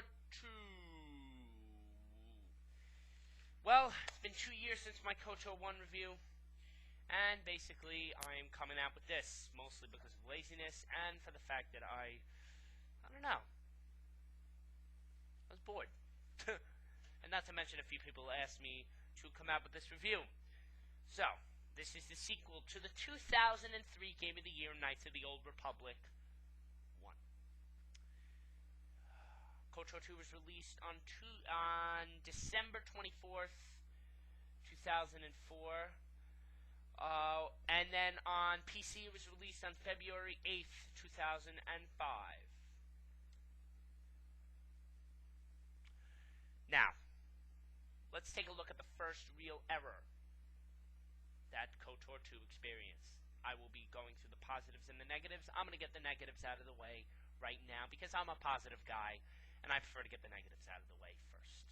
KOTOR 2. Well, it's been 2 years since my KOTOR 1 review, and basically I'm coming out with this, mostly because of laziness and for the fact that I don't know, I was bored. And not to mention a few people asked me to come out with this review. So, this is the sequel to the 2003 Game of the Year, Knights of the Old Republic 1. KOTOR 2 was released on December 24th, 2004. And then on PC it was released on February 8th, 2005. Now, let's take a look at the first real error that KOTOR 2 experienced. I will be going through the positives and the negatives. I'm going to get the negatives out of the way right now because I'm a positive guy, and I prefer to get the negatives out of the way first.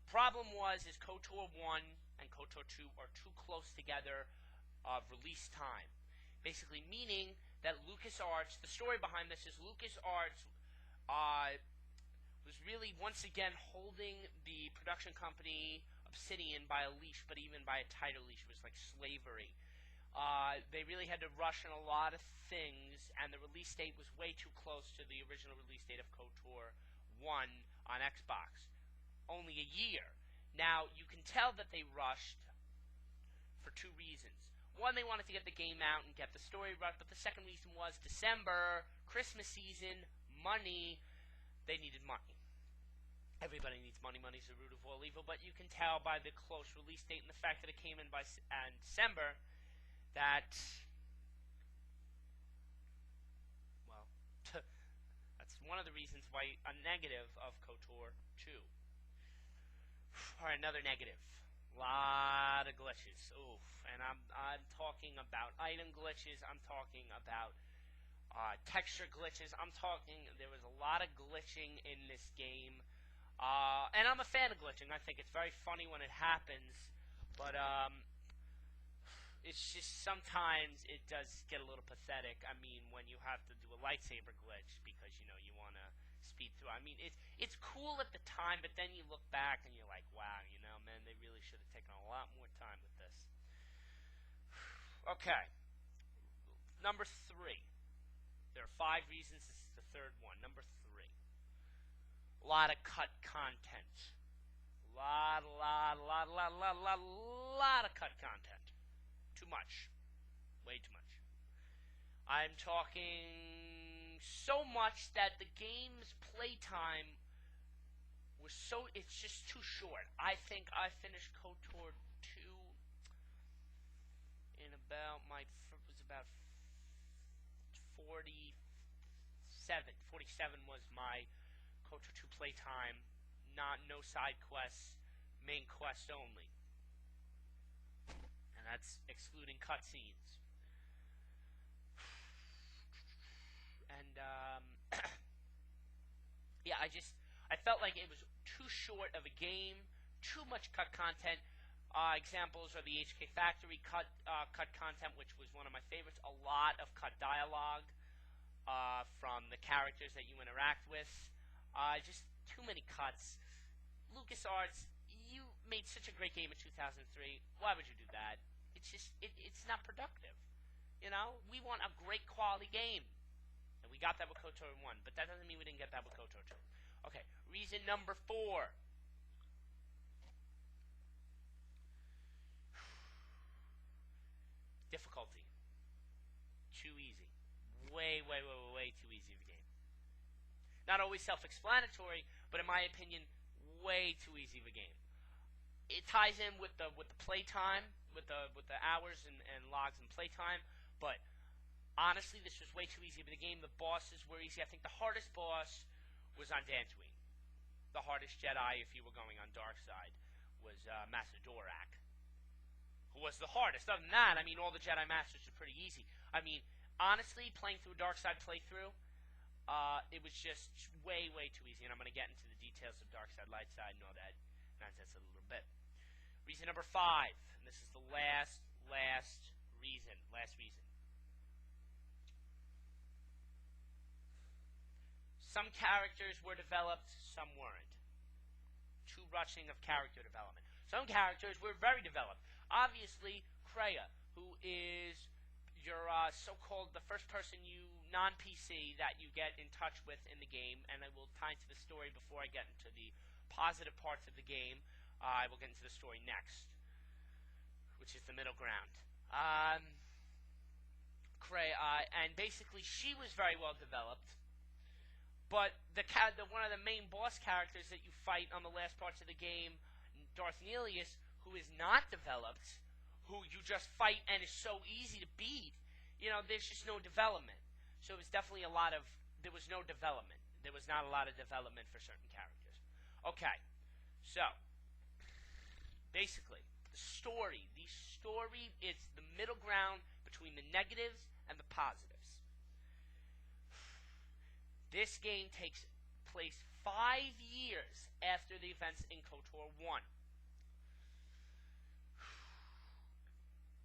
Problem is KOTOR 1 and KOTOR 2 are too close together of release time. Basically meaning that LucasArts, the story behind this is LucasArts was really once again holding the production company Obsidian by a leash, but even by a tighter leash. It was like slavery. They really had to rush on a lot of things, and the release date was way too close to the original release date of KOTOR 1 on Xbox. Only a year. Now, you can tell that they rushed for two reasons. One, they wanted to get the game out and get the story right, but the second reason was December, Christmas season, money. They needed money. Everybody needs money. Money's the root of all evil, but you can tell by the close release date and the fact that it came in by December that, well, that's one of the reasons why a negative of KOTOR 2. Alright, another negative. Lot of glitches. Oof. And I'm talking about item glitches. I'm talking about texture glitches. There was a lot of glitching in this game. And I'm a fan of glitching. I think it's very funny when it happens. But it's just sometimes it does get a little pathetic. I mean, when you have to do a lightsaber glitch because, you know, you want to speed through. I mean, it's cool at the time, but then you look back and you're like, wow, you know, man, they really should have taken a lot more time with this. Okay. Number 3. There are 5 reasons. This is the third one. Number 3. A lot of cut content. Lot of cut content. Too much. Way too much. I'm talking so much that the game's playtime was it's just too short. I think I finished KOTOR 2 in about it was about 47 was my KOTOR 2 playtime. No side quests, main quest only. And that's excluding cutscenes. And, yeah, I felt like it was too short of a game, too much cut content. Examples are the HK Factory cut content, which was one of my favorites. A lot of cut dialogue from the characters that you interact with. Just too many cuts. LucasArts, you made such a great game in 2003. Why would you do that? It's just, it's not productive. You know, we want a great quality game. And we got that with KOTOR 1, but that doesn't mean we didn't get that with KOTOR 2. Okay, reason number 4. Difficulty. Too easy. Way too easy of a game. Not always self-explanatory, but in my opinion, way too easy of a game. It ties in with the playtime, with the hours and logs and playtime, but honestly, this was way too easy of a game. The bosses were easy. I think the hardest boss was on Dantooine. The hardest Jedi, if you were going on dark side, was Master Dorak, who was the hardest. Other than that, I mean, all the Jedi Masters are pretty easy. I mean, honestly, playing through a dark side playthrough, it was just way too easy, and I'm going to get into the details of dark side, light side, and all that nonsense in a little bit. Reason number 5, and this is the last reason. Some characters were developed, some weren't. Too rushing of character development. Some characters were very developed. Obviously, Kreia, who is your so-called the first person non-PC that you get in touch with in the game, and I will tie into the story before I get into the positive parts of the game. I will get into the story next, which is the middle ground. Kreia, and basically she was very well developed, but one of the main boss characters that you fight on the last parts of the game, Darth Nihilus, who is not developed, who you just fight and is so easy to beat, there's just no development. So it was definitely there was no development. There was not a lot of development for certain characters. Okay, so basically, the story is the middle ground between the negatives and the positives. This game takes place 5 years after the events in KOTOR 1.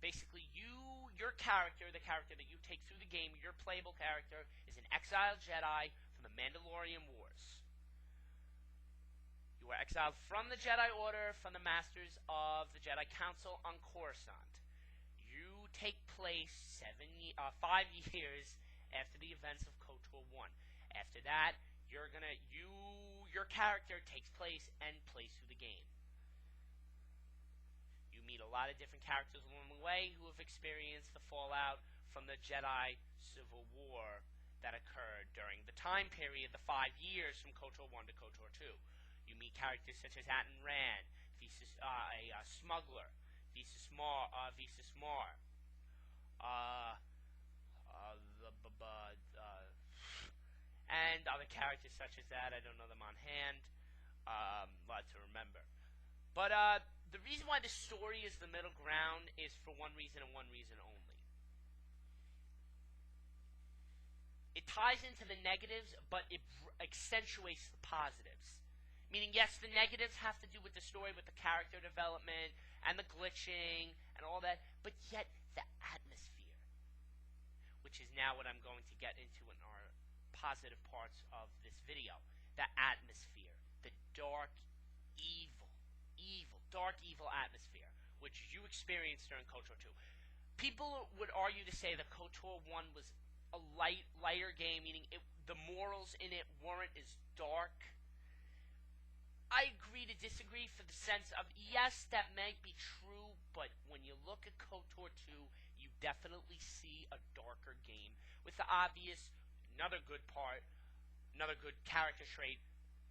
Basically, your character, the character that you take through the game, your playable character, is an exiled Jedi from the Mandalorian Wars. You were exiled from the Jedi Order, from the Masters of the Jedi Council on Coruscant. You take place 5 years after the events of KOTOR 1. After that, your character takes place and plays through the game. You meet a lot of different characters along the way who have experienced the fallout from the Jedi Civil War that occurred during the time period, the 5 years from KOTOR 1 to KOTOR 2. You meet characters such as Atton Rand, a smuggler, Visas Mar, and other characters such as that. I don't know them on hand. Lot to remember. But the reason why the story is the middle ground is for one reason and one reason only. It ties into the negatives, but it accentuates the positives. Meaning, yes, the negatives have to do with the story, with the character development, and the glitching, and all that, but yet the atmosphere, which is now what I'm going to get into in our positive parts of this video. The atmosphere, the dark, evil atmosphere, which you experienced during KOTOR 2. People would argue to say that KOTOR 1 was a lighter game, meaning the morals in it weren't as dark. I agree to disagree for the sense of, yes, that might be true, but when you look at KOTOR 2, you definitely see a darker game with the obvious, another good character trait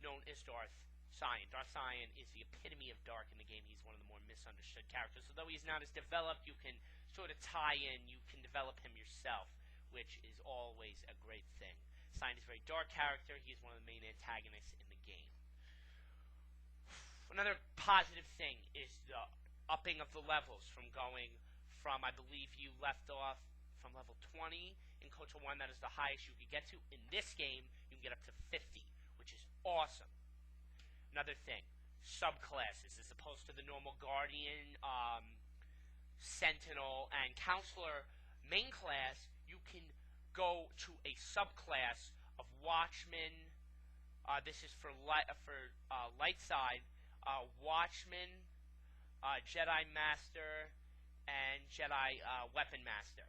known as Darth Sion. Darth Sion is the epitome of dark in the game. He's one of the more misunderstood characters. So though he's not as developed, you can sort of tie in, you can develop him yourself, which is always a great thing. Sion is a very dark character. He is one of the main antagonists in the game. Another positive thing is the upping of the levels from going from, I believe you left off from level 20 in KOTOR 1. That is the highest you could get to. In this game, you can get up to 50, which is awesome. Another thing, subclasses as opposed to the normal Guardian, Sentinel, and Counselor main class. You can go to a subclass of Watchman. This is for light side. Watchman, Jedi Master, and Jedi Weapon Master.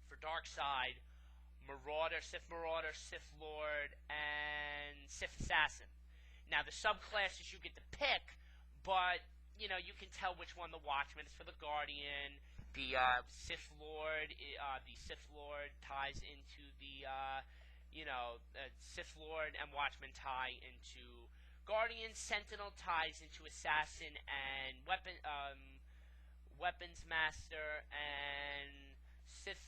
For dark side, Marauder, Sith Lord, and Sith Assassin. Now, the subclasses you get to pick, but, you can tell which one the Watchman is for the Guardian. The Sith Lord ties into the, Sith Lord and Watchman tie into Guardian. Sentinel ties into Assassin and Weapons Master, and Sith,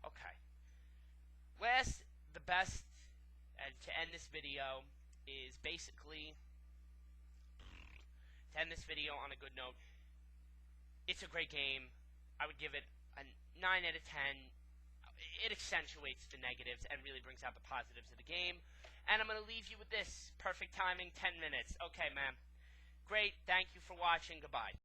okay. Last, the best, and to end this video, is basically, to end this video on a good note, it's a great game. I would give it a 9 out of 10. It accentuates the negatives and really brings out the positives of the game. And I'm going to leave you with this. Perfect timing, 10 minutes. Okay, ma'am. Great. Thank you for watching. Goodbye.